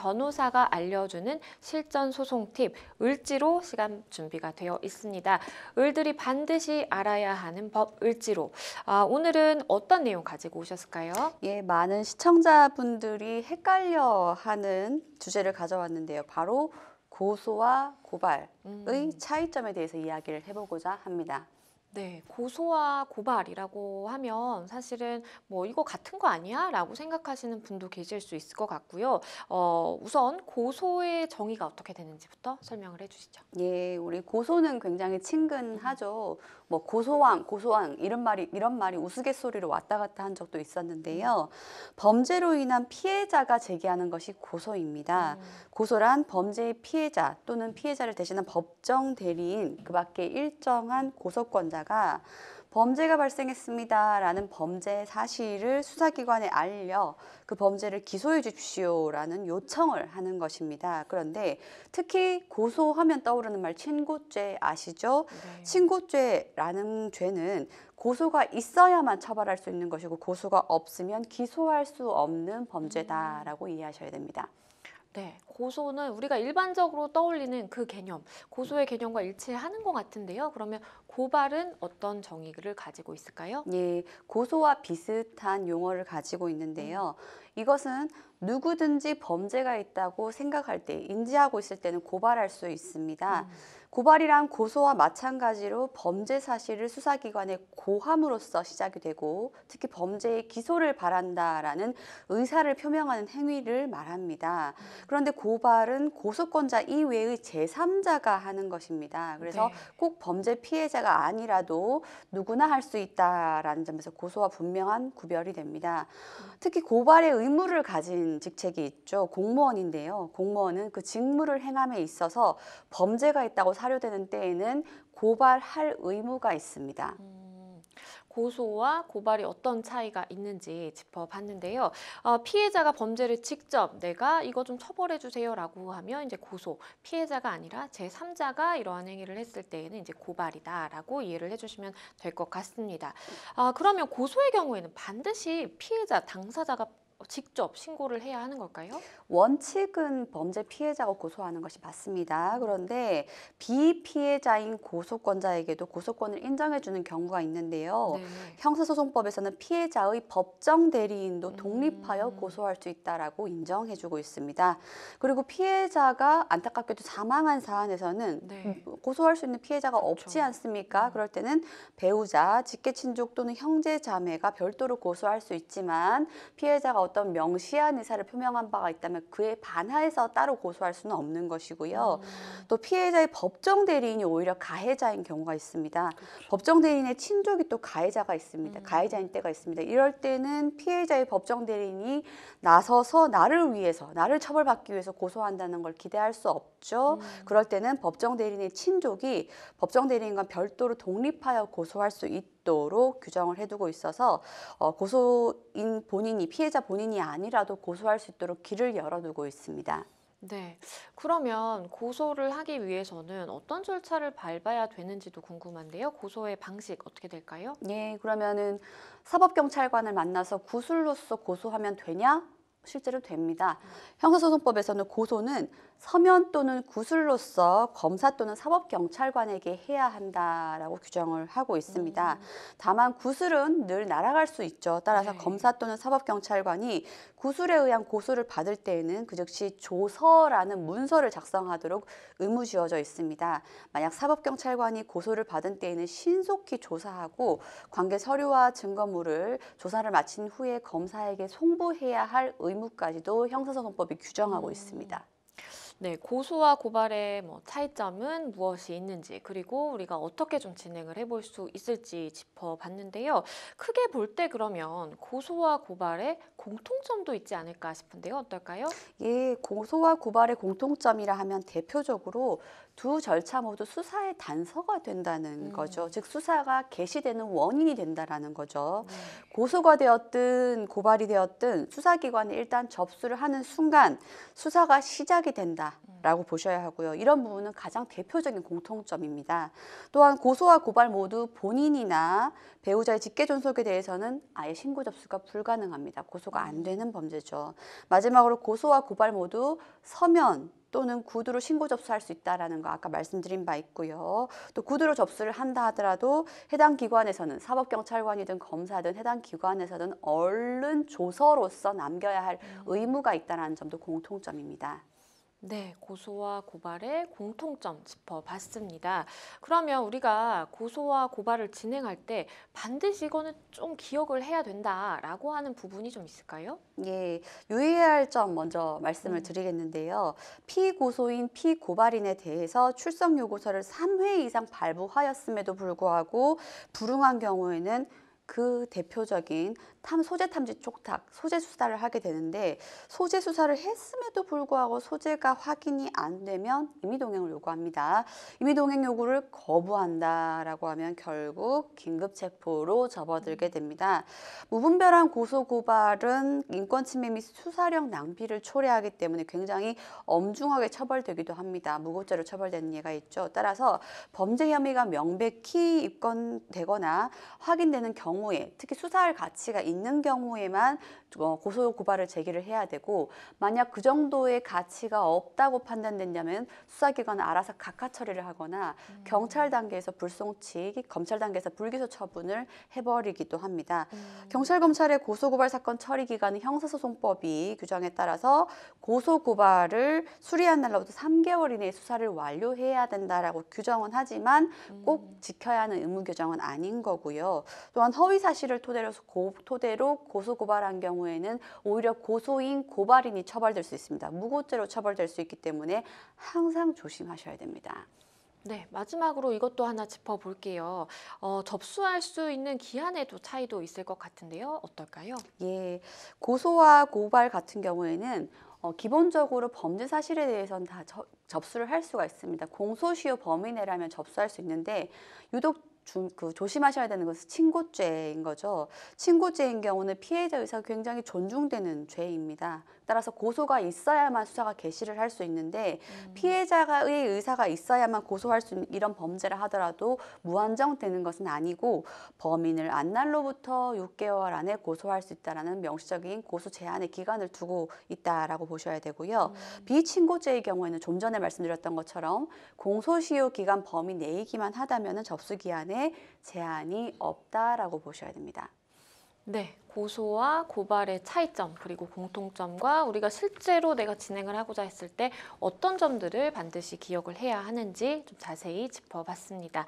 변호사가 알려주는 실전 소송 팁, 을지로 시간 준비가 되어 있습니다. 을들이 반드시 알아야 하는 법 을지로. 오늘은 어떤 내용 가지고 오셨을까요? 예, 많은 시청자분들이 헷갈려하는 주제를 가져왔는데요. 바로 고소와 고발의 차이점에 대해서 이야기를 해보고자 합니다. 네, 고소와 고발이라고 하면 사실은 뭐 이거 같은 거 아니야? 라고 생각하시는 분도 계실 수 있을 것 같고요. 우선 고소의 정의가 어떻게 되는지부터 설명을 해주시죠. 예, 우리 고소는 굉장히 친근하죠. 뭐 고소왕 이런 말이 우스갯소리로 왔다 갔다 한 적도 있었는데요. 범죄로 인한 피해자가 제기하는 것이 고소입니다. 고소란 범죄의 피해자 또는 피해자를 대신한 법정 대리인 그 밖에 일정한 고소권자가 범죄가 발생했습니다라는 범죄 사실을 수사기관에 알려 그 범죄를 기소해 주십시오라는 요청을 하는 것입니다. 그런데 특히 고소하면 떠오르는 말 친고죄 아시죠? 네. 친고죄라는 죄는 고소가 있어야만 처벌할 수 있는 것이고 고소가 없으면 기소할 수 없는 범죄다라고 이해하셔야 됩니다. 네, 고소는 우리가 일반적으로 떠올리는 그 개념, 고소의 개념과 일치하는 것 같은데요. 그러면 고발은 어떤 정의를 가지고 있을까요? 예, 고소와 비슷한 용어를 가지고 있는데요. 이것은 누구든지 범죄가 있다고 생각할 때, 인지하고 있을 때는 고발할 수 있습니다. 고발이란 고소와 마찬가지로 범죄 사실을 수사기관에 고함으로써 시작이 되고 특히 범죄의 기소를 바란다라는 의사를 표명하는 행위를 말합니다. 그런데 고발은 고소권자 이외의 제3자가 하는 것입니다. 그래서 네. 꼭 범죄 피해자가 아니라도 누구나 할 수 있다라는 점에서 고소와 분명한 구별이 됩니다. 특히 고발의 의무를 가진 직책이 있죠. 공무원인데요. 공무원은 그 직무를 행함에 있어서 범죄가 있다고 사료되는 때에는 고발할 의무가 있습니다. 고소와 고발이 어떤 차이가 있는지 짚어봤는데요. 피해자가 범죄를 직접 내가 이거 좀 처벌해 주세요라고 하면 이제 고소, 피해자가 아니라 제3자가 이러한 행위를 했을 때에는 이제 고발이다라고 이해를 해주시면 될 것 같습니다. 그러면 고소의 경우에는 반드시 피해자, 당사자가 직접 신고를 해야 하는 걸까요? 원칙은 범죄 피해자가 고소하는 것이 맞습니다. 그런데 비피해자인 고소권자에게도 고소권을 인정해주는 경우가 있는데요. 네. 형사소송법에서는 피해자의 법정 대리인도 독립하여 고소할 수 있다라고 인정해주고 있습니다. 그리고 피해자가 안타깝게도 사망한 사안에서는 네. 고소할 수 있는 피해자가 없지 그렇죠. 않습니까? 그럴 때는 배우자, 직계친족 또는 형제 자매가 별도로 고소할 수 있지만 피해자가 어떤 명시한 의사를 표명한 바가 있다면 그에 반하여서 따로 고소할 수는 없는 것이고요. 또 피해자의 법정 대리인이 오히려 가해자인 경우가 있습니다. 그렇죠. 법정 대리인의 친족이 또 가해자가 있습니다. 가해자인 때가 있습니다. 이럴 때는 피해자의 법정 대리인이 나서서 나를 위해서, 나를 처벌받기 위해서 고소한다는 걸 기대할 수 없죠. 그럴 때는 법정 대리인의 친족이 법정 대리인과 별도로 독립하여 고소할 수 있도록 규정을 해두고 있어서 고소인 본인이 피해자 본인이 아니라도 고소할 수 있도록 길을 열어두고 있습니다. 네. 그러면 고소를 하기 위해서는 어떤 절차를 밟아야 되는지도 궁금한데요. 고소의 방식 어떻게 될까요? 예, 그러면은 사법경찰관을 만나서 구술로서 고소하면 되냐? 실제로 됩니다. 형사소송법에서는 고소는 서면 또는 구술로서 검사 또는 사법경찰관에게 해야 한다라고 규정을 하고 있습니다. 다만 구술은 늘 날아갈 수 있죠. 따라서 네. 검사 또는 사법경찰관이 구술에 의한 고소를 받을 때에는 그 즉시 조서라는 문서를 작성하도록 의무 지어져 있습니다. 만약 사법경찰관이 고소를 받은 때에는 신속히 조사하고 관계 서류와 증거물을 조사를 마친 후에 검사에게 송부해야 할 의무까지도 형사소송법이 규정하고 있습니다. 네, 고소와 고발의 차이점은 무엇이 있는지 그리고 우리가 어떻게 좀 진행을 해볼 수 있을지 짚어봤는데요. 크게 볼 때 그러면 고소와 고발의 공통점도 있지 않을까 싶은데요. 어떨까요? 예, 고소와 고발의 공통점이라 하면 대표적으로 두 절차 모두 수사의 단서가 된다는 거죠. 즉 수사가 개시되는 원인이 된다라는 거죠. 네. 고소가 되었든 고발이 되었든 수사기관이 일단 접수를 하는 순간 수사가 시작이 된다. 된다라고 보셔야 하고요. 이런 부분은 가장 대표적인 공통점입니다. 또한 고소와 고발 모두 본인이나 배우자의 직계존속에 대해서는 아예 신고 접수가 불가능합니다. 고소가 안 되는 범죄죠. 마지막으로 고소와 고발 모두 서면 또는 구두로 신고 접수할 수 있다는 거 아까 말씀드린 바 있고요. 또 구두로 접수를 한다 하더라도 해당 기관에서는 사법경찰관이든 검사든 해당 기관에서는 얼른 조서로서 남겨야 할 의무가 있다는 점도 공통점입니다. 네, 고소와 고발의 공통점 짚어봤습니다. 그러면 우리가 고소와 고발을 진행할 때 반드시 이거는 좀 기억을 해야 된다라고 하는 부분이 좀 있을까요? 예, 유의해야 할 점 먼저 말씀을 드리겠는데요. 피고소인, 피고발인에 대해서 출석 요구서를 3회 이상 발부하였음에도 불구하고 불응한 경우에는 그 대표적인 소재 탐지 촉탁, 소재 수사를 하게 되는데 소재 수사를 했음에도 불구하고 소재가 확인이 안 되면 임의동행을 요구합니다. 임의동행 요구를 거부한다라고 하면 결국 긴급체포로 접어들게 됩니다. 무분별한 고소고발은 인권침해 및 수사력 낭비를 초래하기 때문에 굉장히 엄중하게 처벌되기도 합니다. 무고죄로 처벌되는 예가 있죠. 따라서 범죄 혐의가 명백히 입건되거나 확인되는 경우에 특히 수사할 가치가 있는 경우에만 고소 고발을 제기를 해야 되고 만약 그 정도의 가치가 없다고 판단된다면 수사기관은 알아서 각하 처리를 하거나 경찰 단계에서 불송치, 검찰 단계에서 불기소 처분을 해버리기도 합니다. 경찰 검찰의 고소고발 사건 처리 기간은 형사소송법이 규정에 따라서 고소고발을 수리한 날로부터 3개월 이내에 수사를 완료해야 된다라고 규정은 하지만 꼭 지켜야 하는 의무 규정은 아닌 거고요. 또한 허위 사실을 토대로 고소고발한 경우에는 오히려 고소인, 고발인이 처벌될 수 있습니다. 무고죄로 처벌될 수 있기 때문에 항상 조심하셔야 됩니다. 네, 마지막으로 이것도 하나 짚어볼게요. 접수할 수 있는 기한에도 차이도 있을 것 같은데요. 어떨까요? 예, 고소와 고발 같은 경우에는 기본적으로 범죄 사실에 대해서는 다 접수를 할 수가 있습니다. 공소시효 범위 내라면 접수할 수 있는데 유독 조심하셔야 되는 것은 친고죄인 거죠. 친고죄인 경우는 피해자 의사가 굉장히 존중되는 죄입니다. 따라서 고소가 있어야만 수사가 개시를 할 수 있는데 피해자의 의사가 있어야만 고소할 수 있는 이런 범죄를 하더라도 무한정 되는 것은 아니고 범인을 안 날로부터 6개월 안에 고소할 수 있다는 명시적인 고소 제한의 기간을 두고 있다라고 보셔야 되고요. 비친고죄의 경우에는 좀 전에 말씀드렸던 것처럼 공소시효 기간 범위 내이기만 하다면 접수 기한에 제한이 없다라고 보셔야 됩니다. 네, 고소와 고발의 차이점 그리고 공통점과 우리가 실제로 내가 진행을 하고자 했을 때 어떤 점들을 반드시 기억을 해야 하는지 좀 자세히 짚어봤습니다.